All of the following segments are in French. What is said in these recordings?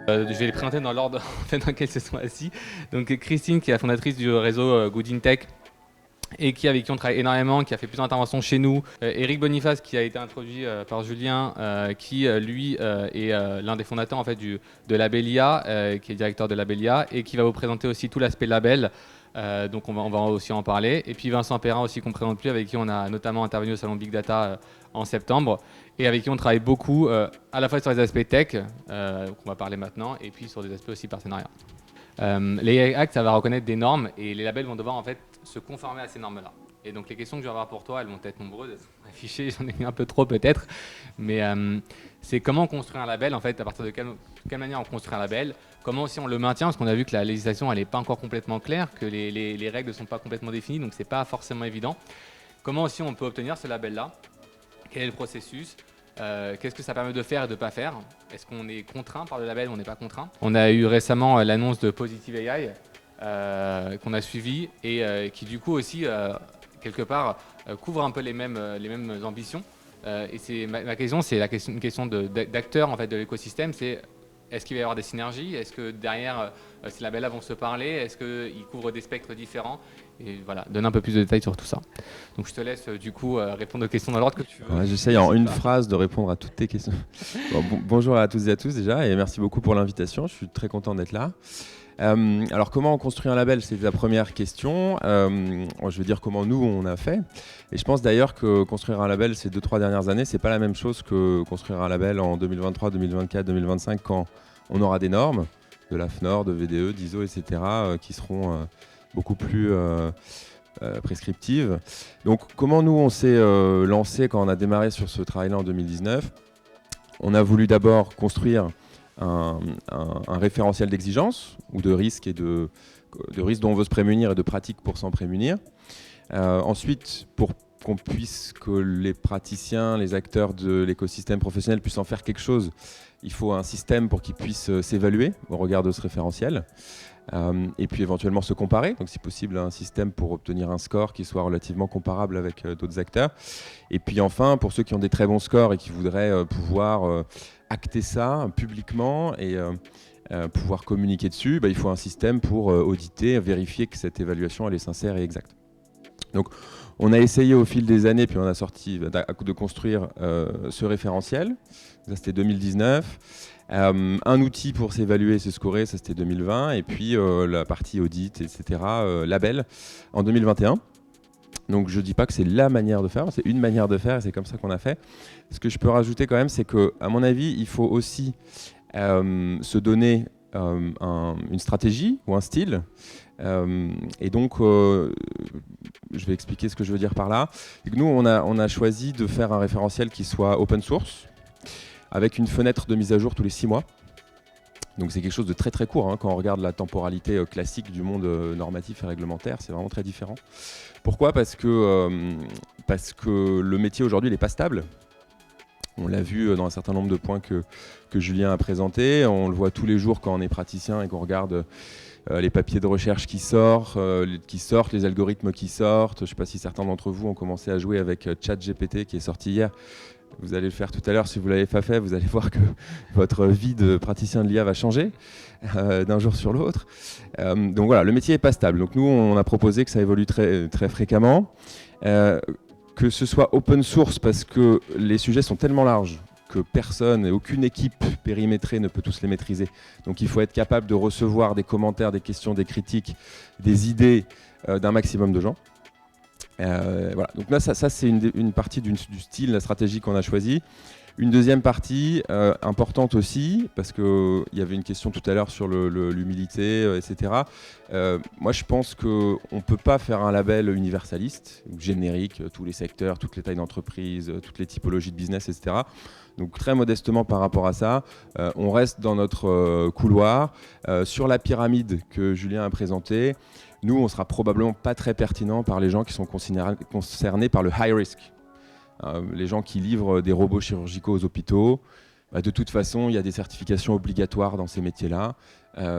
Je vais les présenter dans l'ordre en fait, dans lequel ils se sont assis. Donc Christine, qui est la fondatrice du réseau Good in Tech, et avec qui on travaille énormément, qui a fait plusieurs interventions chez nous. Eric Boniface, qui a été introduit par Julien, qui lui est l'un des fondateurs en fait, de Labelia, qui est directeur de Labelia, et qui va vous présenter aussi tout l'aspect label. Donc on va aussi en parler. Et puis Vincent Perrin aussi qu'on ne présente plus, avec qui on a notamment intervenu au salon Big Data en septembre, et avec qui on travaille beaucoup à la fois sur les aspects tech, qu'on va parler maintenant, et puis sur des aspects aussi partenariat. Les actes, ça va reconnaître des normes, et les labels vont devoir en fait se conformer à ces normes-là. Et donc les questions que je vais avoir pour toi, elles vont être nombreuses, elles sont affichées, j'en ai mis un peu trop peut-être, mais c'est comment construire un label, en fait, à partir de quelle manière on construit un label, comment aussi on le maintient, parce qu'on a vu que la législation, elle n'est pas encore complètement claire, que les règles ne sont pas complètement définies, donc c'est pas forcément évident. Comment aussi on peut obtenir ce label-là, quel est le processus, qu'est-ce que ça permet de faire et de ne pas faire? Est-ce qu'on est contraint par le label ou on n'est pas contraint? On a eu récemment l'annonce de Positive AI qu'on a suivi et qui du coup aussi, quelque part, couvre un peu les mêmes ambitions. Et c'est ma question, c'est une question d'acteurs en fait, de l'écosystème, c'est est-ce qu'il va y avoir des synergies? Est-ce que derrière, ces labels-là vont se parler? Est-ce qu'ils couvrent des spectres différents? Et voilà, donne un peu plus de détails sur tout ça. Donc je te laisse du coup répondre aux questions dans l'ordre que tu veux. Ouais, j'essaye en une phrase de répondre à toutes tes questions. Bonjour à toutes et à tous déjà, et merci beaucoup pour l'invitation. Je suis très content d'être là. Alors comment on construit un label, c'est la première question. Je veux dire comment nous on a fait. Et je pense d'ailleurs que construire un label ces 2-3 dernières années, c'est pas la même chose que construire un label en 2023, 2024, 2025 quand on aura des normes de l'AFNOR, de VDE, d'ISO, etc. Qui seront beaucoup plus prescriptives. Donc comment nous on s'est lancé quand on a démarré sur ce travail-là en 2019? On a voulu d'abord construire un référentiel d'exigence ou de risques et de risques dont on veut se prémunir et de pratiques pour s'en prémunir. Ensuite, pour que les praticiens, les acteurs de l'écosystème professionnel puissent en faire quelque chose, il faut un système pour qu'ils puissent s'évaluer au regard de ce référentiel. Et puis éventuellement se comparer, donc si possible un système pour obtenir un score qui soit relativement comparable avec d'autres acteurs. Et puis enfin, pour ceux qui ont des très bons scores et qui voudraient pouvoir acter ça publiquement et pouvoir communiquer dessus, il faut un système pour auditer, vérifier que cette évaluation elle est sincère et exacte. Donc on a essayé au fil des années, puis on a sorti de construire ce référentiel, ça c'était 2019. Un outil pour s'évaluer et se scorer, ça c'était 2020, et puis la partie audit, etc., label, en 2021. Donc je ne dis pas que c'est la manière de faire, c'est une manière de faire et c'est comme ça qu'on a fait. Ce que je peux rajouter quand même, c'est qu'à mon avis, il faut aussi se donner une stratégie ou un style. Et donc, je vais expliquer ce que je veux dire par là. Nous, on a choisi de faire un référentiel qui soit open source, avec une fenêtre de mise à jour tous les 6 mois. Donc c'est quelque chose de très très court, hein. Quand on regarde la temporalité classique du monde normatif et réglementaire, c'est vraiment très différent. Pourquoi ? Parce que le métier aujourd'hui n'est pas stable. On l'a vu dans un certain nombre de points que Julien a présentés. On le voit tous les jours quand on est praticien et qu'on regarde les papiers de recherche qui sortent, les algorithmes qui sortent. Je ne sais pas si certains d'entre vous ont commencé à jouer avec ChatGPT qui est sorti hier. Vous allez le faire tout à l'heure, si vous ne l'avez pas fait, vous allez voir que votre vie de praticien de l'IA va changer d'un jour sur l'autre. Donc voilà, le métier n'est pas stable. Donc nous, on a proposé que ça évolue très, très fréquemment, que ce soit open source parce que les sujets sont tellement larges que personne et aucune équipe périmétrée ne peut tous les maîtriser. Donc il faut être capable de recevoir des commentaires, des questions, des critiques, des idées d'un maximum de gens. Voilà. Donc là, ça c'est une partie du style, la stratégie qu'on a choisie. Une deuxième partie importante aussi, parce qu'il y avait une question tout à l'heure sur l'humilité, etc. Moi, je pense qu'on ne peut pas faire un label universaliste, générique, tous les secteurs, toutes les tailles d'entreprise, toutes les typologies de business, etc. Donc très modestement par rapport à ça, on reste dans notre couloir. Sur la pyramide que Julien a présentée, nous, on ne sera probablement pas très pertinent par les gens qui sont concernés par le high risk. Les gens qui livrent des robots chirurgicaux aux hôpitaux, de toute façon, il y a des certifications obligatoires dans ces métiers-là.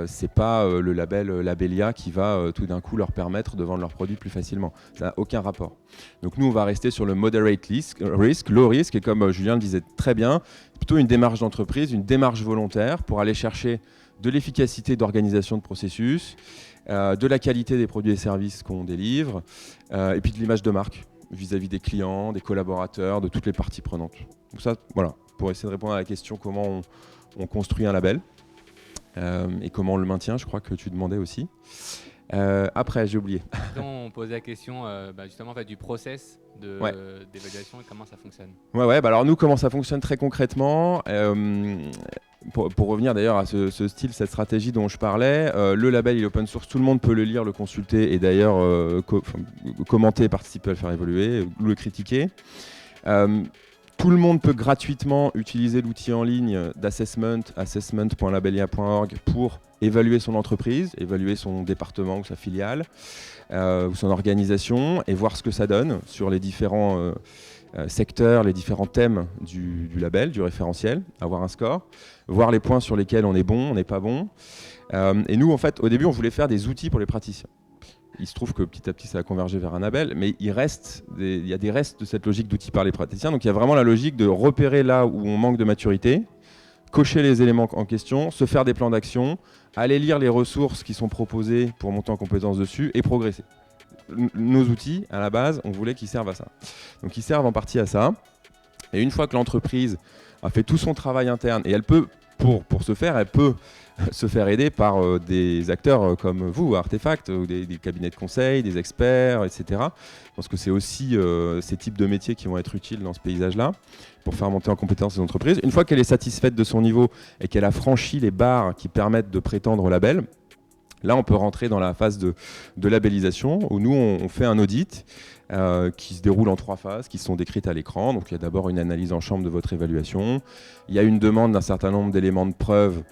C'est pas le label Labelia qui va tout d'un coup leur permettre de vendre leurs produits plus facilement. Ça n'a aucun rapport. Donc nous, on va rester sur le moderate risk, low risk, et comme Julien le disait très bien, c'est plutôt une démarche d'entreprise, une démarche volontaire pour aller chercher de l'efficacité d'organisation de processus, de la qualité des produits et services qu'on délivre, et puis de l'image de marque vis-à-vis des clients, des collaborateurs, de toutes les parties prenantes. Donc ça, voilà, pour essayer de répondre à la question comment on construit un label et comment on le maintient, je crois que tu demandais aussi. Après, j'ai oublié. On posait la question justement en fait, du process d'évaluation et comment ça fonctionne. Alors nous, comment ça fonctionne très concrètement pour revenir d'ailleurs à ce style, cette stratégie dont je parlais, le label il est open source, tout le monde peut le lire, le consulter et d'ailleurs commenter, participer à le faire évoluer ou le critiquer. Tout le monde peut gratuitement utiliser l'outil en ligne d'assessment, assessment.labelia.org, pour évaluer son entreprise, évaluer son département ou sa filiale, ou son organisation, et voir ce que ça donne sur les différents secteurs, les différents thèmes du label, du référentiel, avoir un score, voir les points sur lesquels on est bon, on n'est pas bon. Et nous, en fait, au début, on voulait faire des outils pour les praticiens. Il se trouve que petit à petit, ça a convergé vers un label, mais il y a des restes de cette logique d'outils par les praticiens. Donc il y a vraiment la logique de repérer là où on manque de maturité, cocher les éléments en question, se faire des plans d'action, aller lire les ressources qui sont proposées pour monter en compétence dessus et progresser. Nos outils, à la base, on voulait qu'ils servent à ça. Donc ils servent en partie à ça. Et une fois que l'entreprise a fait tout son travail interne, et elle peut, pour ce faire, elle peut se faire aider par des acteurs comme vous, Artefact, ou des cabinets de conseil, des experts, etc. Je pense que c'est aussi ces types de métiers qui vont être utiles dans ce paysage-là pour faire monter en compétence les entreprises. Une fois qu'elle est satisfaite de son niveau et qu'elle a franchi les barres qui permettent de prétendre au label, là, on peut rentrer dans la phase de labellisation où nous, on fait un audit qui se déroule en 3 phases qui sont décrites à l'écran. Donc, il y a d'abord une analyse en chambre de votre évaluation. Il y a une demande d'un certain nombre d'éléments de preuve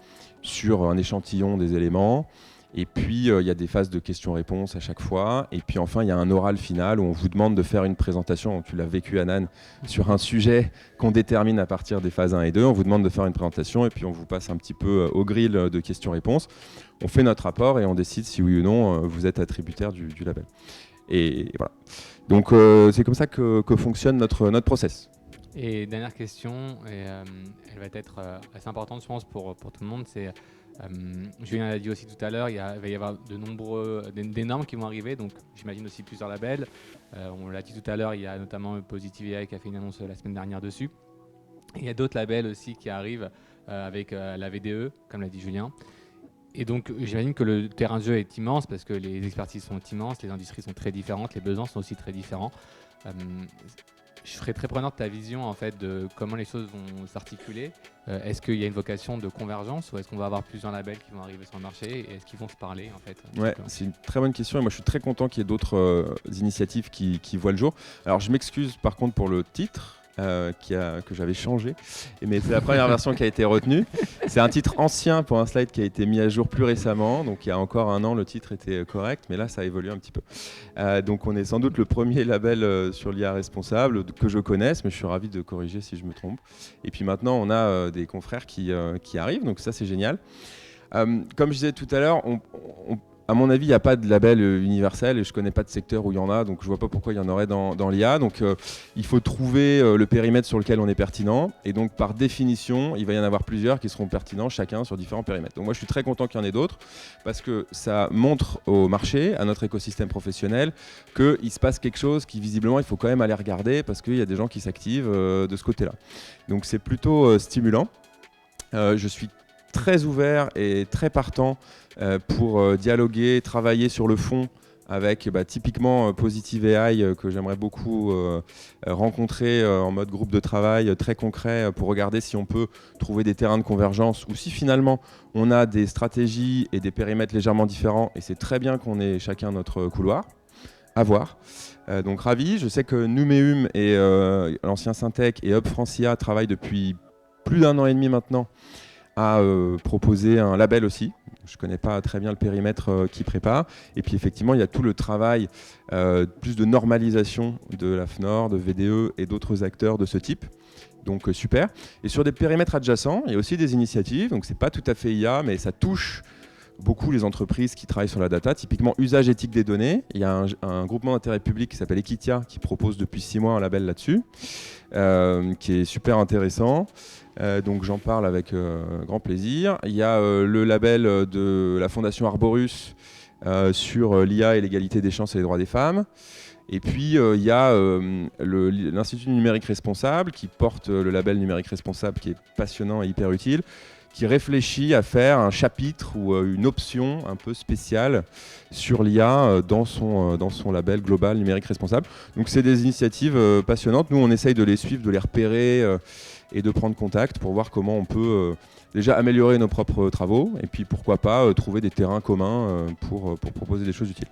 sur un échantillon des éléments. Et puis, il y a des phases de questions-réponses à chaque fois. Et puis, enfin, il y a un oral final où on vous demande de faire une présentation. Tu l'as vécu, Anan, sur un sujet qu'on détermine à partir des phases 1 et 2. On vous demande de faire une présentation et puis on vous passe un petit peu au grill de questions-réponses. On fait notre rapport et on décide si oui ou non vous êtes attributaire du label. Et voilà. Donc, c'est comme ça que fonctionne notre process. Et dernière question, et elle va être assez importante, je pense, pour tout le monde, c'est... Julien l'a dit aussi tout à l'heure, il va y avoir des normes qui vont arriver, donc j'imagine aussi plusieurs labels. On l'a dit tout à l'heure, il y a notamment Positive AI qui a fait une annonce la semaine dernière dessus. Et il y a d'autres labels aussi qui arrivent avec la VDE, comme l'a dit Julien. Et donc j'imagine que le terrain de jeu est immense parce que les expertises sont immenses, les industries sont très différentes, les besoins sont aussi très différents. Je serais très preneur de ta vision en fait de comment les choses vont s'articuler. Est-ce qu'il y a une vocation de convergence ou est-ce qu'on va avoir plusieurs labels qui vont arriver sur le marché et est-ce qu'ils vont se parler en fait? Ouais, c'est une très bonne question et moi je suis très content qu'il y ait d'autres initiatives qui voient le jour. Alors je m'excuse par contre pour le titre. Que j'avais changé, mais c'est la première version qui a été retenue. C'est un titre ancien pour un slide qui a été mis à jour plus récemment, donc il y a encore 1 an le titre était correct, mais là ça a évolué un petit peu. Donc on est sans doute le premier label sur l'IA responsable que je connaisse, mais je suis ravi de corriger si je me trompe. Et puis maintenant on a des confrères qui arrivent, donc ça c'est génial. Comme je disais tout à l'heure, à mon avis, il n'y a pas de label universel et je ne connais pas de secteur où il y en a, donc je ne vois pas pourquoi il y en aurait dans l'IA. Donc il faut trouver le périmètre sur lequel on est pertinent et donc par définition, il va y en avoir plusieurs qui seront pertinents chacun sur différents périmètres. Donc moi je suis très content qu'il y en ait d'autres parce que ça montre au marché, à notre écosystème professionnel, qu'il se passe quelque chose qui visiblement il faut quand même aller regarder parce qu'il y a des gens qui s'activent de ce côté-là. Donc c'est plutôt stimulant. Je suis très ouvert et très partant pour dialoguer, travailler sur le fond avec typiquement Positive AI que j'aimerais beaucoup rencontrer en mode groupe de travail très concret pour regarder si on peut trouver des terrains de convergence ou si finalement on a des stratégies et des périmètres légèrement différents et c'est très bien qu'on ait chacun notre couloir à voir. Donc ravi, je sais que Numéum et l'ancien Syntec et Hub Francia travaillent depuis plus d'1 an et demi maintenant à proposer un label aussi. Je ne connais pas très bien le périmètre qu'ils préparent. Et puis effectivement, il y a tout le travail plus de normalisation de la FNOR, de VDE et d'autres acteurs de ce type Donc super. Et sur des périmètres adjacents, il y a aussi des initiatives. Donc c'est pas tout à fait IA, mais ça touche beaucoup les entreprises qui travaillent sur la data. Typiquement, usage éthique des données. Il y a un groupement d'intérêt public qui s'appelle Equitia qui propose depuis 6 mois un label là-dessus, qui est super intéressant. Donc j'en parle avec grand plaisir. Il y a le label de la Fondation Arborus sur l'IA et l'égalité des chances et les droits des femmes. Et puis il y a l'Institut du numérique responsable qui porte le label numérique responsable qui est passionnant et hyper utile, qui réfléchit à faire un chapitre ou une option un peu spéciale sur l'IA dans son label global numérique responsable. Donc c'est des initiatives passionnantes. Nous on essaye de les suivre, de les repérer et de prendre contact pour voir comment on peut déjà améliorer nos propres travaux et puis pourquoi pas trouver des terrains communs pour proposer des choses utiles.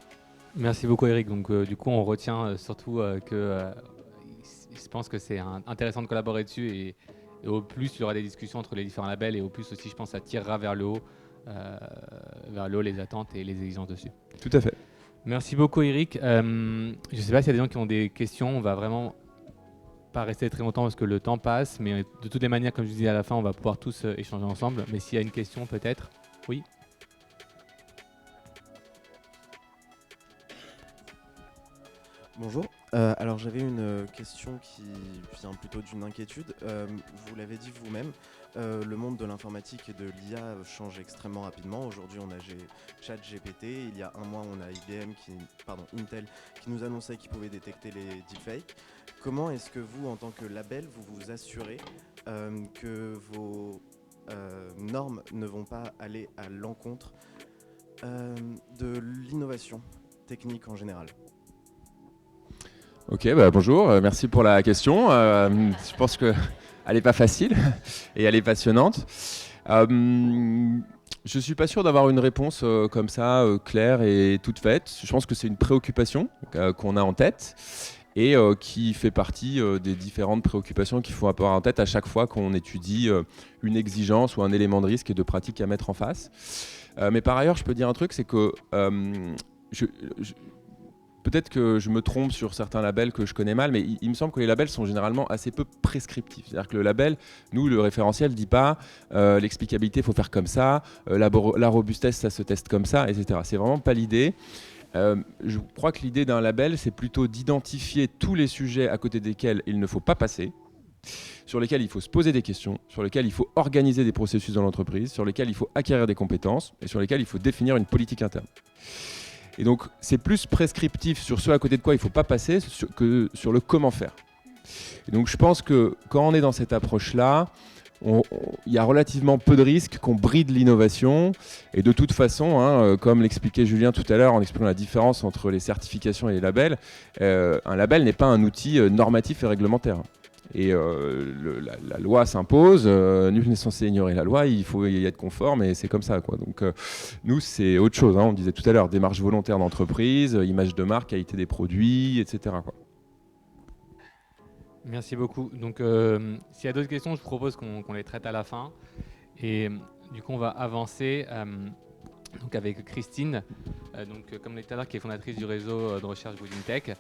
Merci beaucoup Eric. Donc du coup on retient surtout que je pense que c'est intéressant de collaborer dessus et au plus il y aura des discussions entre les différents labels et au plus aussi je pense ça tirera vers le haut les attentes et les exigences dessus. Tout à fait. Merci beaucoup Eric. Je ne sais pas s'il y a des gens qui ont des questions, on va vraiment pas rester très longtemps parce que le temps passe, mais de toutes les manières comme je disais à la fin on va pouvoir tous échanger ensemble, mais s'il y a une question peut-être. Oui. Bonjour. Alors j'avais une question qui vient plutôt d'une inquiétude. Vous l'avez dit vous-même, le monde de l'informatique et de l'IA change extrêmement rapidement. Aujourd'hui on a ChatGPT, il y a un mois on a Intel qui nous annonçait qu'il pouvait détecter les deepfakes. Comment est-ce que vous, en tant que label, vous vous assurez que vos normes ne vont pas aller à l'encontre de l'innovation technique en général ? Ok, bonjour, merci pour la question. Je pense qu'elle n'est pas facile et elle est passionnante. Je ne suis pas sûr d'avoir une réponse comme ça, claire et toute faite. Je pense que c'est une préoccupation qu'on a en tête et qui fait partie des différentes préoccupations qu'il faut avoir en tête à chaque fois qu'on étudie une exigence ou un élément de risque et de pratique à mettre en face. Mais par ailleurs, je peux dire un truc, c'est que peut-être que je me trompe sur certains labels que je connais mal, mais il me semble que les labels sont généralement assez peu prescriptifs. C'est-à-dire que le label, nous, le référentiel ne dit pas l'explicabilité, il faut faire comme ça, la robustesse, ça se teste comme ça, etc. C'est vraiment pas l'idée. Je crois que l'idée d'un label, c'est plutôt d'identifier tous les sujets à côté desquels il ne faut pas passer, sur lesquels il faut se poser des questions, sur lesquels il faut organiser des processus dans l'entreprise, sur lesquels il faut acquérir des compétences et sur lesquels il faut définir une politique interne. Et donc, c'est plus prescriptif sur ce à côté de quoi il ne faut pas passer que sur le comment faire. Et donc, je pense que quand on est dans cette approche-là, il y a relativement peu de risques qu'on bride l'innovation. Et de toute façon, comme l'expliquait Julien tout à l'heure en expliquant la différence entre les certifications et les labels, un label n'est pas un outil normatif et réglementaire. Et la loi s'impose, nul n'est censé ignorer la loi, il faut y être conforme et c'est comme ça, quoi. Donc nous c'est autre chose, on disait tout à l'heure, démarche volontaire d'entreprise, image de marque, qualité des produits, etc., quoi. Merci beaucoup. Donc s'il y a d'autres questions, je propose qu'on les traite à la fin. Et du coup on va avancer donc avec Christine, comme on dit tout à l'heure, qui est fondatrice du réseau de recherche Goodin Tech.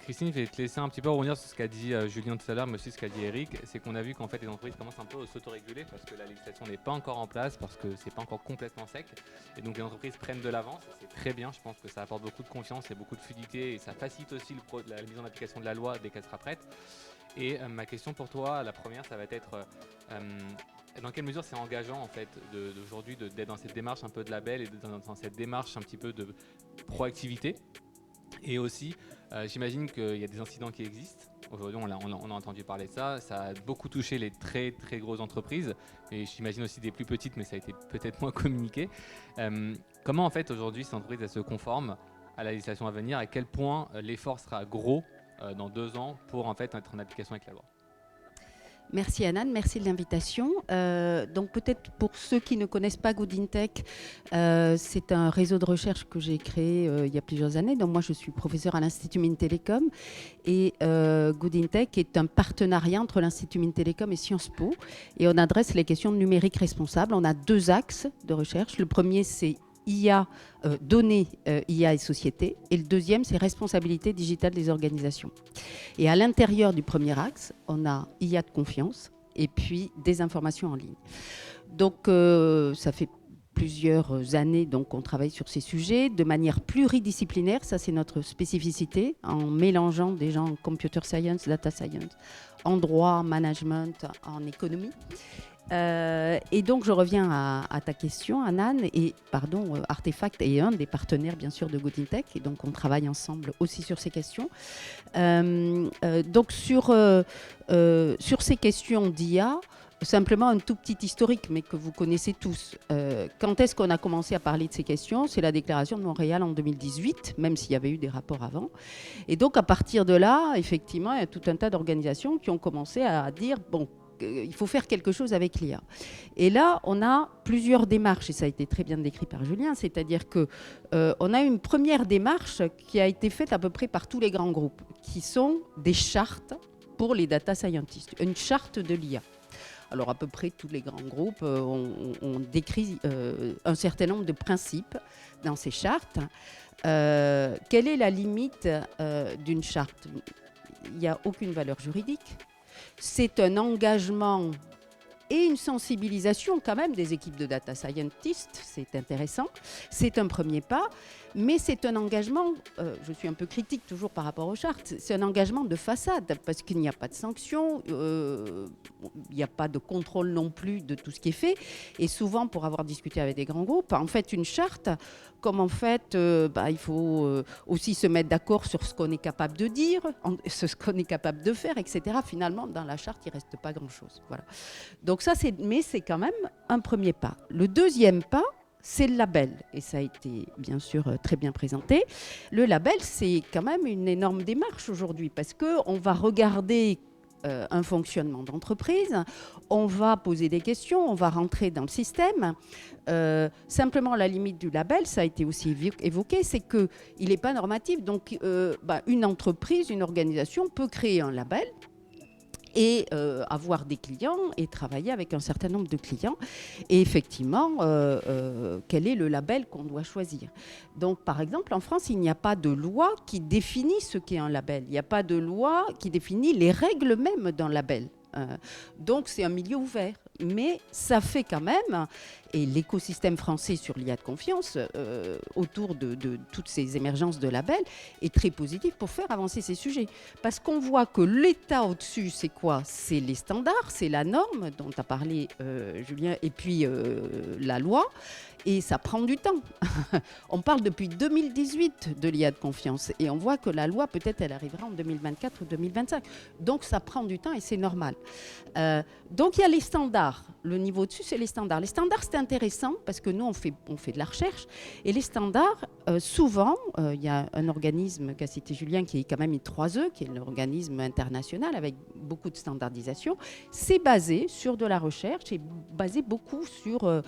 Christine, je vais te laisser un petit peu revenir sur ce qu'a dit Julien tout à l'heure, mais aussi ce qu'a dit Eric. C'est qu'on a vu qu'en fait les entreprises commencent un peu à s'autoréguler parce que la législation n'est pas encore en place, parce que c'est pas encore complètement sec. Et donc les entreprises prennent de l'avance, c'est très bien. Je pense que ça apporte beaucoup de confiance et beaucoup de fluidité et ça facilite aussi la mise en application de la loi dès qu'elle sera prête. Et ma question pour toi, la première, ça va être dans quelle mesure c'est engageant en fait d'aujourd'hui d'être dans cette démarche un peu de label et dans cette démarche un petit peu de proactivité. Et aussi, j'imagine qu'il y a des incidents qui existent. Aujourd'hui, on a entendu parler de ça. Ça a beaucoup touché les très très grosses entreprises. Et j'imagine aussi des plus petites, mais ça a été peut-être moins communiqué. Comment en fait aujourd'hui ces entreprises elles se conforment à la législation à venir? À quel point l'effort sera gros dans 2 ans pour en fait être en application avec la loi? Merci Anan, merci de l'invitation. Donc peut-être pour ceux qui ne connaissent pas Goodin Tech, c'est un réseau de recherche que j'ai créé il y a plusieurs années. Donc moi je suis professeure à l'Institut Mines-Télécom et Goodin Tech est un partenariat entre l'Institut Mines-Télécom et Sciences Po et on adresse les questions de numérique responsable. On a 2 axes de recherche. Le premier c'est IA, données, IA et société. Et le deuxième, c'est responsabilité digitale des organisations. Et à l'intérieur du premier axe, on a IA de confiance et puis des informations en ligne. Donc, ça fait plusieurs années donc, qu'on travaille sur ces sujets de manière pluridisciplinaire. Ça, c'est notre spécificité, en mélangeant des gens en computer science, data science, en droit, en management, en économie. Et donc, je reviens à ta question, Anan. Et, Artefact est un des partenaires, bien sûr, de Good in Tech. Et donc, on travaille ensemble aussi sur ces questions. Donc, sur ces questions d'IA, simplement un tout petit historique, mais que vous connaissez tous. Quand est-ce qu'on a commencé à parler de ces questions? C'est la déclaration de Montréal en 2018, même s'il y avait eu des rapports avant. Et donc, à partir de là, effectivement, il y a tout un tas d'organisations qui ont commencé à dire, bon, il faut faire quelque chose avec l'IA. Et là, on a plusieurs démarches, et ça a été très bien décrit par Julien, c'est-à-dire qu'on a une première démarche qui a été faite à peu près par tous les grands groupes, qui sont des chartes pour les data scientists, une charte de l'IA. Alors, à peu près tous les grands groupes ont décrit un certain nombre de principes dans ces chartes. Quelle est la limite d'une charte? Il n'y a aucune valeur juridique. C'est un engagement et une sensibilisation quand même des équipes de data scientists, c'est intéressant. C'est un premier pas, mais c'est un engagement, je suis un peu critique toujours par rapport aux chartes, c'est un engagement de façade parce qu'il n'y a pas de sanctions, il n'y a pas de contrôle non plus de tout ce qui est fait. Et souvent, pour avoir discuté avec des grands groupes, en fait, une charte, comme en fait, il faut aussi se mettre d'accord sur ce qu'on est capable de dire, ce qu'on est capable de faire, etc. Finalement, dans la charte, il ne reste pas grand-chose. Voilà. Donc ça, mais c'est quand même un premier pas. Le deuxième pas, c'est le label. Et ça a été, bien sûr, très bien présenté. Le label, c'est quand même une énorme démarche aujourd'hui parce qu'on va regarder un fonctionnement d'entreprise, on va poser des questions, on va rentrer dans le système. Simplement, la limite du label, ça a été aussi évoqué, c'est qu'il n'est pas normatif. Donc, une entreprise, une organisation peut créer un label et avoir des clients et travailler avec un certain nombre de clients. Et effectivement, quel est le label qu'on doit choisir? Donc, par exemple, en France, il n'y a pas de loi qui définit ce qu'est un label. Il n'y a pas de loi qui définit les règles même d'un label. Donc, c'est un milieu ouvert. Mais ça fait quand même, et l'écosystème français sur l'IA de confiance, autour de toutes ces émergences de labels, est très positif pour faire avancer ces sujets. Parce qu'on voit que l'État au-dessus, c'est quoi? C'est les standards, c'est la norme dont a parlé Julien, et puis la loi. Et ça prend du temps. On parle depuis 2018 de l'IA de confiance. Et on voit que la loi, peut-être, elle arrivera en 2024 ou 2025. Donc, ça prend du temps et c'est normal. Donc, il y a les standards. Le niveau au-dessus, c'est les standards. Les standards, c'est intéressant parce que nous, on fait de la recherche. Et les standards, souvent, il y a un organisme qu'a cité Julien, qui est quand même I3E, qui est un organisme international avec beaucoup de standardisation. C'est basé sur de la recherche et basé beaucoup sur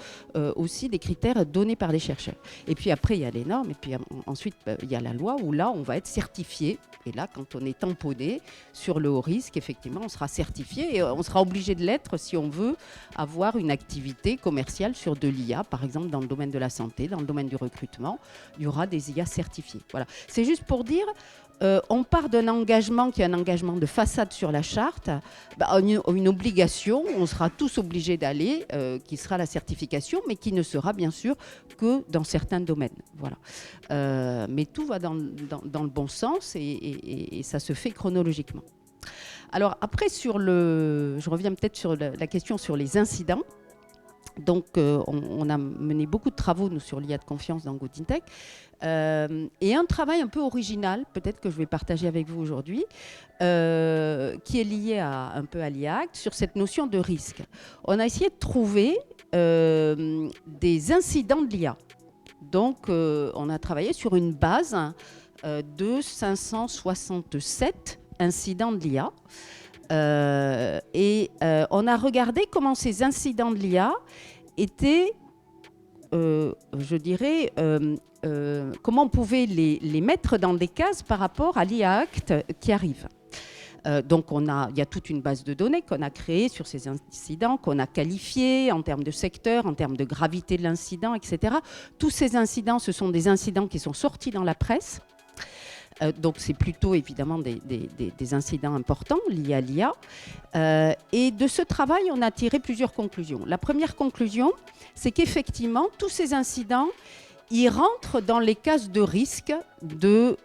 aussi des critères donnés par des chercheurs. Et puis après, il y a les normes. Et puis ensuite, il y a la loi où là, on va être certifié. Et là, quand on est tamponné sur le haut risque, effectivement, on sera certifié et on sera obligé de l'être si on veut avoir une activité commerciale sur de l'IA, par exemple dans le domaine de la santé, dans le domaine du recrutement, il y aura des IA certifiés. Voilà. C'est juste pour dire, on part d'un engagement qui est un engagement de façade sur la charte, une obligation, on sera tous obligés d'aller, qui sera la certification, mais qui ne sera bien sûr que dans certains domaines. Voilà. Mais tout va dans le bon sens et ça se fait chronologiquement. Alors après, je reviens peut-être sur la question sur les incidents. Donc, on a mené beaucoup de travaux, nous, sur l'IA de confiance dans Good in Tech. Et un travail un peu original, peut-être que je vais partager avec vous aujourd'hui, qui est lié un peu à l'IA Act, sur cette notion de risque. On a essayé de trouver des incidents de l'IA. Donc, on a travaillé sur une base de 567 incidents de l'IA. On a regardé comment ces incidents de l'IA étaient, je dirais, comment on pouvait les mettre dans des cases par rapport à l'IA Act qui arrive. Donc il y a toute une base de données qu'on a créée sur ces incidents, qu'on a qualifiés en termes de secteur, en termes de gravité de l'incident, etc. Tous ces incidents, ce sont des incidents qui sont sortis dans la presse. Donc c'est plutôt évidemment des incidents importants liés à l'IA. Et de ce travail, on a tiré plusieurs conclusions. La première conclusion, c'est qu'effectivement, tous ces incidents, ils rentrent dans les cases de risque de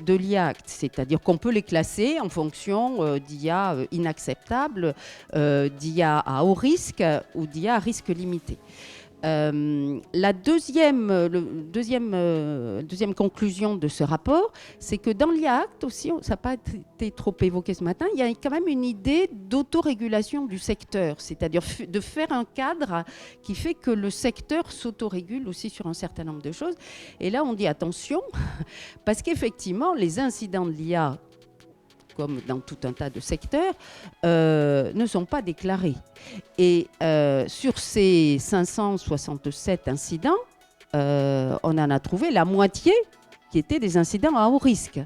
l'IA Act. C'est-à-dire qu'on peut les classer en fonction d'IA inacceptable, d'IA à haut risque ou d'IA à risque limité. La deuxième conclusion de ce rapport, c'est que dans l'IA Act aussi, ça n'a pas été trop évoqué ce matin, il y a quand même une idée d'autorégulation du secteur, c'est-à-dire de faire un cadre qui fait que le secteur s'autorégule aussi sur un certain nombre de choses. Et là, on dit attention, parce qu'effectivement, les incidents de l'IA, comme dans tout un tas de secteurs, ne sont pas déclarés. Et sur ces 567 incidents, on en a trouvé la moitié qui étaient des incidents à haut risque.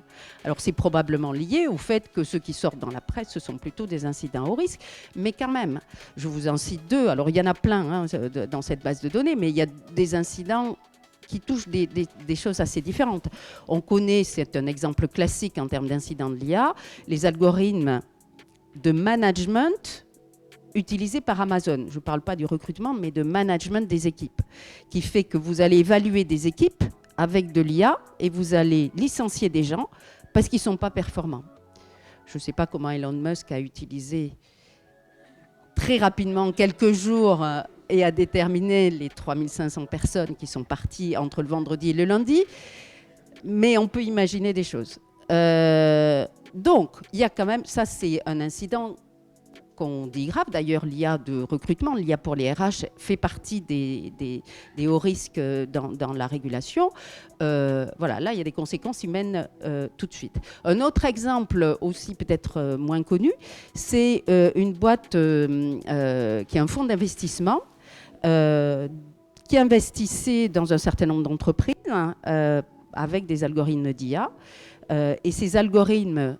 Alors c'est probablement lié au fait que ceux qui sortent dans la presse, ce sont plutôt des incidents à haut risque, mais quand même, je vous en cite deux. Alors il y en a plein dans cette base de données, mais il y a des incidents qui touchent des choses assez différentes. On connaît, c'est un exemple classique en termes d'incidents de l'IA, les algorithmes de management utilisés par Amazon. Je ne parle pas du recrutement, mais de management des équipes, qui fait que vous allez évaluer des équipes avec de l'IA et vous allez licencier des gens parce qu'ils ne sont pas performants. Je ne sais pas comment Elon Musk a utilisé très rapidement, en quelques jours, et a déterminé les 3500 personnes qui sont parties entre le vendredi et le lundi, mais on peut imaginer des choses. Donc, il y a quand même, ça c'est un incident qu'on dit grave. D'ailleurs, l'IA de recrutement, l'IA pour les RH, fait partie des hauts risques dans la régulation. Voilà, là, il y a des conséquences humaines tout de suite. Un autre exemple, aussi peut-être moins connu, c'est une boîte qui est un fonds d'investissement qui investissait dans un certain nombre d'entreprises avec des algorithmes d'IA. Et ces algorithmes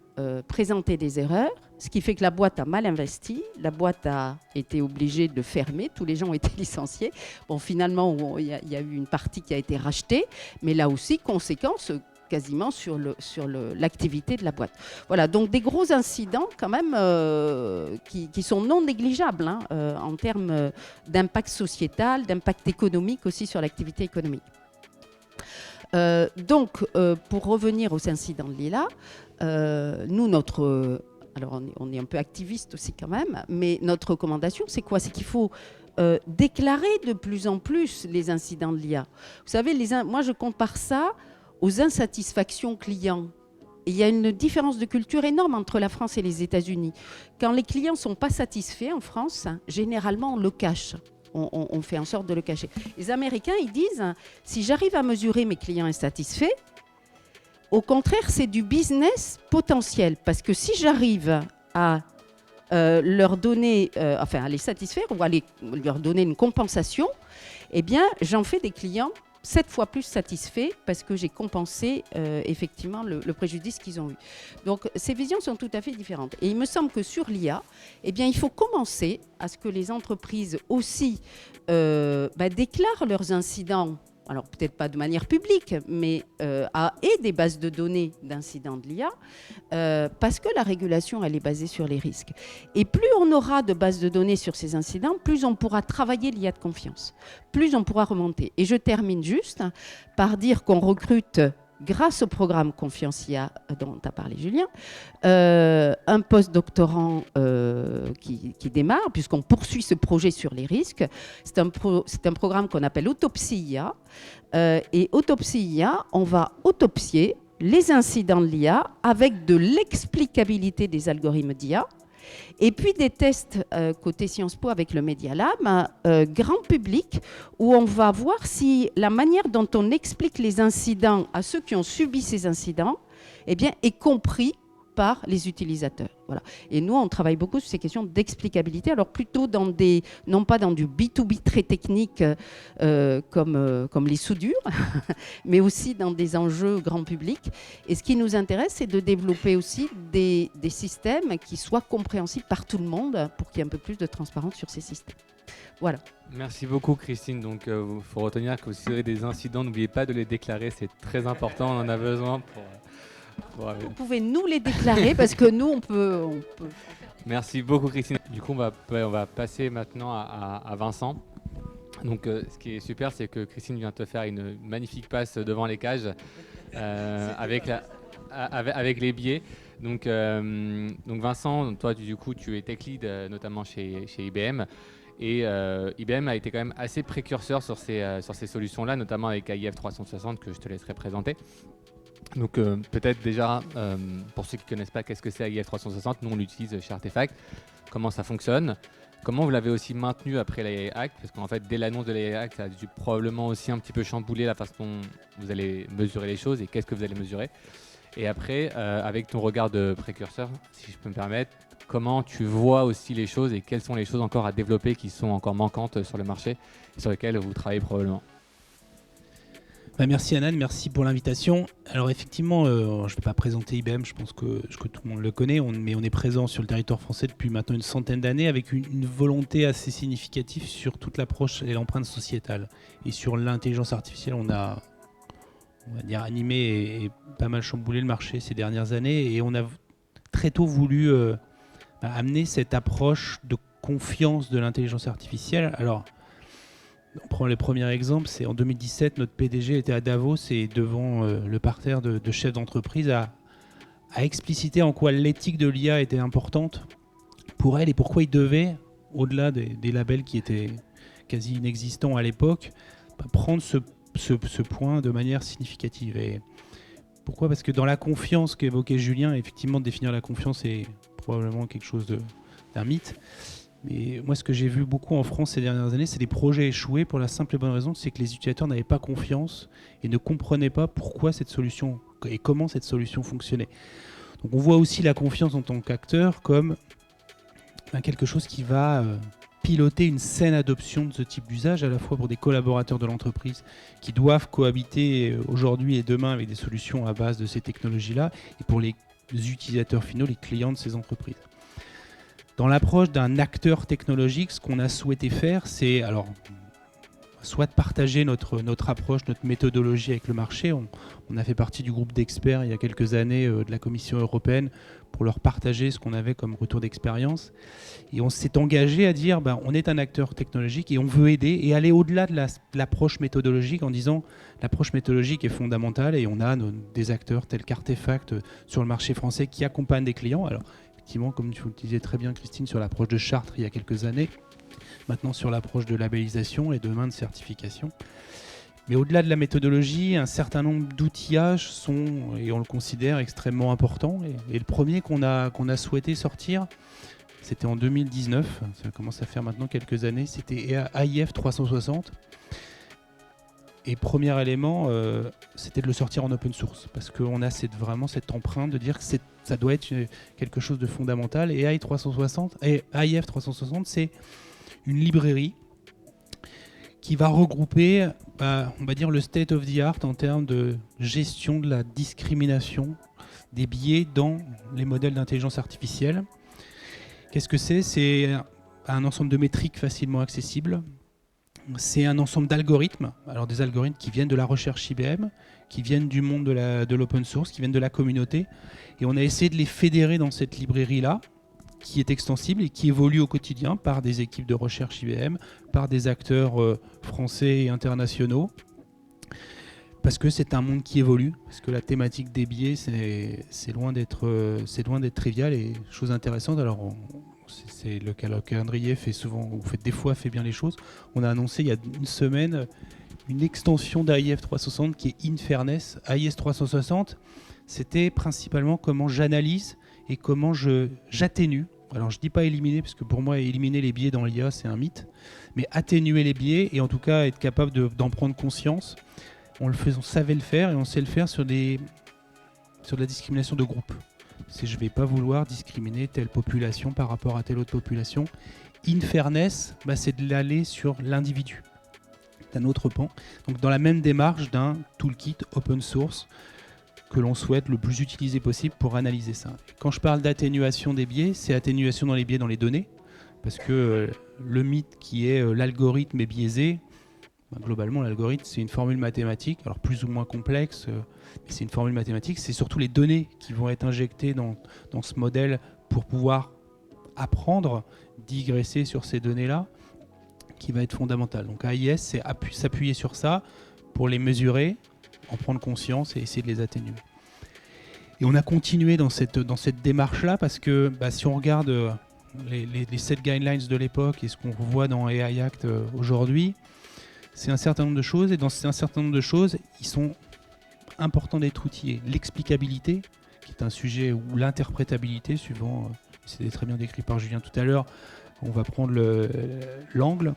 présentaient des erreurs, ce qui fait que la boîte a mal investi, la boîte a été obligée de fermer, tous les gens ont été licenciés. Bon, finalement, il y a eu une partie qui a été rachetée, mais là aussi, conséquence quasiment sur l'activité de la boîte. Voilà, donc des gros incidents quand même qui sont non négligeables en termes d'impact sociétal, d'impact économique aussi sur l'activité économique. Donc, pour revenir aux incidents de l'IA, nous, alors on est un peu activiste aussi quand même, mais notre recommandation, c'est quoi? C'est qu'il faut déclarer de plus en plus les incidents de l'IA. Vous savez, moi je compare ça aux insatisfactions clients. Et il y a une différence de culture énorme entre la France et les États-Unis. Quand les clients ne sont pas satisfaits en France, généralement on le cache. On fait en sorte de le cacher. Les Américains, ils disent, si j'arrive à mesurer mes clients insatisfaits, au contraire, c'est du business potentiel. Parce que si j'arrive à leur donner, à les satisfaire ou à leur donner une compensation, eh bien, j'en fais des clients 7 fois plus satisfaits parce que j'ai compensé effectivement le préjudice qu'ils ont eu. Donc, ces visions sont tout à fait différentes. Et il me semble que sur l'IA, eh bien, il faut commencer à ce que les entreprises aussi déclarent leurs incidents. Alors peut-être pas de manière publique, mais et des bases de données d'incidents de l'IA, parce que la régulation, elle est basée sur les risques. Et plus on aura de bases de données sur ces incidents, plus on pourra travailler l'IA de confiance, plus on pourra remonter. Et je termine juste par dire qu'on recrute, grâce au programme Confiance IA dont tu as parlé, Julien, un post-doctorant qui démarre, puisqu'on poursuit ce projet sur les risques. C'est un programme qu'on appelle Autopsie IA. Et Autopsie IA, on va autopsier les incidents de l'IA avec de l'explicabilité des algorithmes d'IA. Et puis des tests côté Sciences Po avec le Media Lab, grand public, où on va voir si la manière dont on explique les incidents à ceux qui ont subi ces incidents, eh bien, est compris par les utilisateurs. Voilà. Et nous, on travaille beaucoup sur ces questions d'explicabilité, alors plutôt non pas dans du B2B très technique comme les soudures, mais aussi dans des enjeux grand public. Et ce qui nous intéresse, c'est de développer aussi des systèmes qui soient compréhensibles par tout le monde pour qu'il y ait un peu plus de transparence sur ces systèmes. Voilà. Merci beaucoup Christine. Donc il faut retenir que si vous avez des incidents, n'oubliez pas de les déclarer, c'est très important, on en a besoin pour... Vous pouvez nous les déclarer parce que nous on peut... Merci beaucoup Christine. Du coup on va passer maintenant à Vincent. Donc ce qui est super, c'est que Christine vient te faire une magnifique passe devant les cages avec les biais. Donc Vincent, toi du coup tu es tech lead notamment chez IBM. Et IBM a été quand même assez précurseur sur ces solutions-là, notamment avec AIF 360 que je te laisserai présenter. Donc peut-être déjà, pour ceux qui ne connaissent pas, qu'est-ce que c'est AIF 360 ? Nous, on l'utilise chez Artefact. Comment ça fonctionne ? Comment vous l'avez aussi maintenu après l'AI Act ? Parce qu'en fait, dès l'annonce de l'AI Act, ça a dû probablement aussi un petit peu chambouler la façon dont vous allez mesurer les choses et qu'est-ce que vous allez mesurer. Et après, avec ton regard de précurseur, si je peux me permettre, comment tu vois aussi les choses et quelles sont les choses encore à développer qui sont encore manquantes sur le marché et sur lesquelles vous travaillez probablement. Merci Anan, merci pour l'invitation. Alors effectivement, je ne vais pas présenter IBM, je pense que tout le monde le connaît, mais on est présent sur le territoire français depuis maintenant une centaine d'années avec une volonté assez significative sur toute l'approche et l'empreinte sociétale. Et sur l'intelligence artificielle, on va dire animé et pas mal chamboulé le marché ces dernières années et on a très tôt voulu amener cette approche de confiance de l'intelligence artificielle. Alors, on prend les premiers exemples, c'est en 2017, notre PDG était à Davos et devant le parterre de chefs d'entreprise à expliciter en quoi l'éthique de l'IA était importante pour elle et pourquoi il devait, au-delà des labels qui étaient quasi inexistants à l'époque, prendre ce point de manière significative. Et pourquoi ? Parce que dans la confiance qu'évoquait Julien, effectivement, définir la confiance est probablement quelque chose d'un mythe. Mais moi, ce que j'ai vu beaucoup en France ces dernières années, c'est des projets échoués pour la simple et bonne raison, c'est que les utilisateurs n'avaient pas confiance et ne comprenaient pas pourquoi cette solution et comment cette solution fonctionnait. Donc on voit aussi la confiance en tant qu'acteur comme quelque chose qui va piloter une saine adoption de ce type d'usage, à la fois pour des collaborateurs de l'entreprise qui doivent cohabiter aujourd'hui et demain avec des solutions à base de ces technologies-là, et pour les utilisateurs finaux, les clients de ces entreprises. Dans l'approche d'un acteur technologique, ce qu'on a souhaité faire, c'est alors soit de partager notre approche, notre méthodologie avec le marché. On a fait partie du groupe d'experts il y a quelques années de la Commission européenne pour leur partager ce qu'on avait comme retour d'expérience. Et on s'est engagé à dire on est un acteur technologique et on veut aider et aller au-delà de l'approche méthodologique en disant l'approche méthodologique est fondamentale et on a des acteurs tels qu'Artefact sur le marché français qui accompagnent des clients. Alors, effectivement, comme tu le disais très bien, Christine, sur l'approche de Chartres il y a quelques années, maintenant sur l'approche de labellisation et demain de certification. Mais au-delà de la méthodologie, un certain nombre d'outillages sont, et on le considère, extrêmement importants. Et le premier qu'on a souhaité sortir, c'était en 2019, ça commence à faire maintenant quelques années, c'était AIF 360. Et premier élément, c'était de le sortir en open source, parce qu'on a vraiment cette empreinte de dire que ça doit être quelque chose de fondamental. Et AIF 360, c'est une librairie qui va regrouper, on va dire, le state of the art en termes de gestion de la discrimination des biais dans les modèles d'intelligence artificielle. Qu'est-ce que c'est ? C'est un ensemble de métriques facilement accessibles. C'est un ensemble d'algorithmes, alors des algorithmes qui viennent de la recherche IBM, qui viennent du monde de l'open source, qui viennent de la communauté. Et on a essayé de les fédérer dans cette librairie-là, qui est extensible et qui évolue au quotidien par des équipes de recherche IBM, par des acteurs français et internationaux. Parce que c'est un monde qui évolue, parce que la thématique des biais, c'est loin d'être trivial et chose intéressante. Alors, c'est le calendrier fait des fois bien les choses. On a annoncé il y a une semaine une extension d'AIF 360 qui est InFairness. AIF 360, c'était principalement comment j'analyse et comment j'atténue. Alors je ne dis pas éliminer, parce que pour moi éliminer les biais dans l'IA c'est un mythe, mais atténuer les biais et en tout cas être capable d'en prendre conscience. On savait le faire et on sait le faire sur la discrimination de groupe. c'est je ne vais pas vouloir discriminer telle population par rapport à telle autre population. In fairness, c'est de l'aller sur l'individu, d'un autre pan. Donc dans la même démarche d'un toolkit open source que l'on souhaite le plus utiliser possible pour analyser ça. Quand je parle d'atténuation des biais, c'est atténuation dans les biais dans les données, parce que le mythe qui est l'algorithme est biaisé, globalement l'algorithme c'est une formule mathématique, alors plus ou moins complexe, mais c'est une formule mathématique, c'est surtout les données qui vont être injectées dans ce modèle pour pouvoir apprendre, digresser sur ces données-là, qui va être fondamental. Donc AIS, c'est s'appuyer sur ça pour les mesurer, en prendre conscience et essayer de les atténuer. Et on a continué dans cette démarche-là parce que si on regarde les 7 guidelines de l'époque et ce qu'on voit dans AI Act aujourd'hui, c'est un certain nombre de choses, et dans un certain nombre de choses, ils sont importants d'être outillés. L'explicabilité, qui est un sujet, ou l'interprétabilité, suivant, c'était très bien décrit par Julien tout à l'heure, on va prendre l'angle,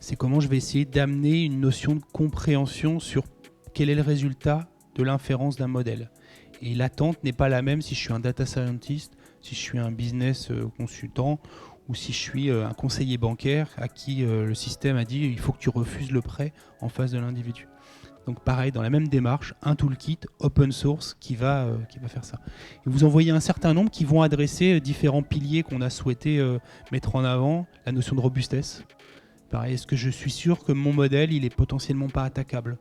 c'est comment je vais essayer d'amener une notion de compréhension sur quel est le résultat de l'inférence d'un modèle. Et l'attente n'est pas la même si je suis un data scientist, si je suis un business consultant, ou si je suis un conseiller bancaire à qui le système a dit il faut que tu refuses le prêt en face de l'individu. Donc pareil, dans la même démarche, un toolkit open source qui va faire ça. Et vous en voyez un certain nombre qui vont adresser différents piliers qu'on a souhaité mettre en avant. La notion de robustesse. Pareil, est-ce que je suis sûr que mon modèle il est potentiellement pas attaquable ?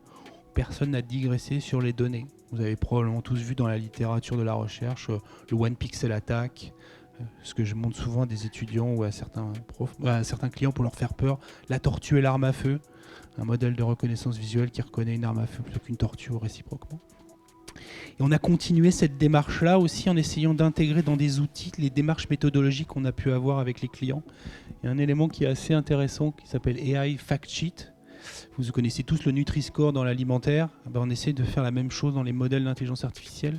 Personne n'a digressé sur les données. Vous avez probablement tous vu dans la littérature de la recherche le one pixel attack, ce que je montre souvent à des étudiants ou à certains clients pour leur faire peur, la tortue et l'arme à feu, un modèle de reconnaissance visuelle qui reconnaît une arme à feu plutôt qu'une tortue ou réciproquement. Et on a continué cette démarche-là aussi en essayant d'intégrer dans des outils les démarches méthodologiques qu'on a pu avoir avec les clients. Il y a un élément qui est assez intéressant qui s'appelle AI Fact Sheet. Vous connaissez tous le Nutri-Score dans l'alimentaire. On essaie de faire la même chose dans les modèles d'intelligence artificielle,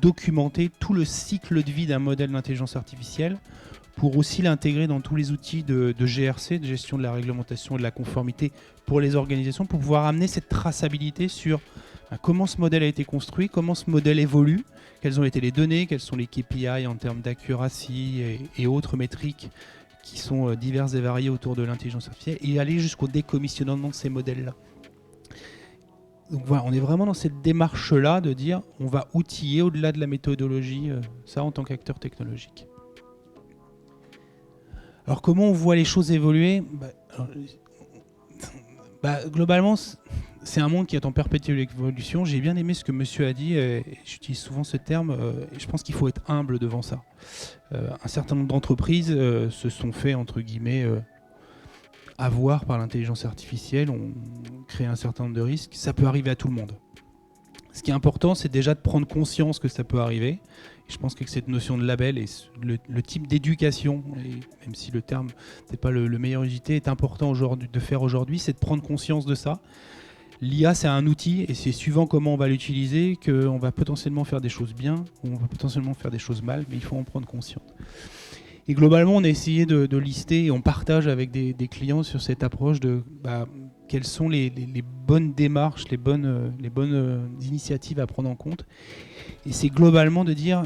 documenter tout le cycle de vie d'un modèle d'intelligence artificielle pour aussi l'intégrer dans tous les outils de GRC, de gestion de la réglementation et de la conformité pour les organisations, pour pouvoir amener cette traçabilité sur comment ce modèle a été construit, comment ce modèle évolue, quelles ont été les données, quels sont les KPI en termes d'accuracy et autres métriques qui sont diverses et variées autour de l'intelligence artificielle, et aller jusqu'au décommissionnement de ces modèles-là. Donc voilà, on est vraiment dans cette démarche-là de dire on va outiller au-delà de la méthodologie, ça en tant qu'acteur technologique. Alors comment on voit les choses évoluer ? Globalement, c'est un monde qui est en perpétuelle évolution. J'ai bien aimé ce que monsieur a dit, j'utilise souvent ce terme, et je pense qu'il faut être humble devant ça. Un certain nombre d'entreprises se sont fait, entre guillemets, avoir par l'intelligence artificielle, on crée un certain nombre de risques. Ça peut arriver à tout le monde. Ce qui est important, c'est déjà de prendre conscience que ça peut arriver. Et je pense que cette notion de label et le type d'éducation, et même si le terme n'est pas le meilleur usité, est important de faire aujourd'hui, c'est de prendre conscience de ça. L'IA, c'est un outil et c'est suivant comment on va l'utiliser qu'on va potentiellement faire des choses bien ou on va potentiellement faire des choses mal, mais il faut en prendre conscience. Et globalement, on a essayé de lister et on partage avec des clients sur cette approche de quelles sont les bonnes démarches, les bonnes initiatives à prendre en compte. Et c'est globalement de dire,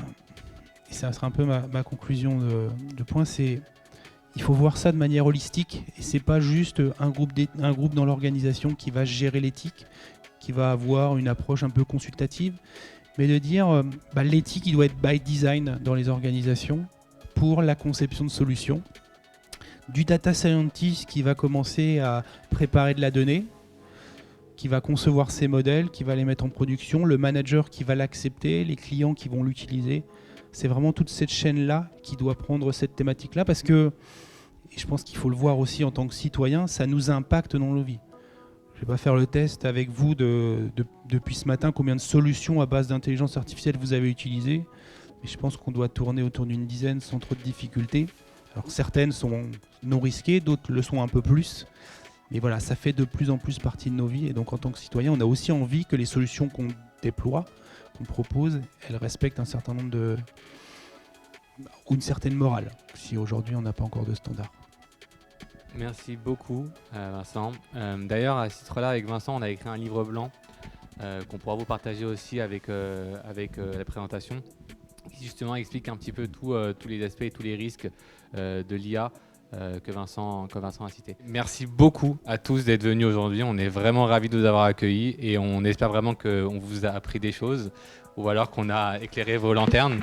et ça sera un peu ma conclusion de point, c'est il faut voir ça de manière holistique. Et c'est pas juste un groupe dans l'organisation qui va gérer l'éthique, qui va avoir une approche un peu consultative, mais de dire l'éthique, il doit être by design dans les organisations pour la conception de solutions. Du data scientist qui va commencer à préparer de la donnée, qui va concevoir ses modèles, qui va les mettre en production, le manager qui va l'accepter, les clients qui vont l'utiliser. C'est vraiment toute cette chaîne-là qui doit prendre cette thématique-là parce que, et je pense qu'il faut le voir aussi en tant que citoyen, ça nous impacte dans nos vies. Je ne vais pas faire le test avec vous depuis ce matin combien de solutions à base d'intelligence artificielle vous avez utilisées. Mais je pense qu'on doit tourner autour d'une dizaine sans trop de difficultés. Alors certaines sont non risquées, d'autres le sont un peu plus. Mais voilà, ça fait de plus en plus partie de nos vies. Et donc en tant que citoyen, on a aussi envie que les solutions qu'on déploie, qu'on propose, elles respectent un certain nombre ou une certaine morale, si aujourd'hui on n'a pas encore de standard. Merci beaucoup Vincent. D'ailleurs à ce titre-là, avec Vincent, on a écrit un livre blanc qu'on pourra vous partager aussi avec la présentation, qui justement explique un petit peu tous les aspects et tous les risques de l'IA que Vincent a cité. Merci beaucoup à tous d'être venus aujourd'hui. On est vraiment ravis de vous avoir accueillis et on espère vraiment qu'on vous a appris des choses ou alors qu'on a éclairé vos lanternes.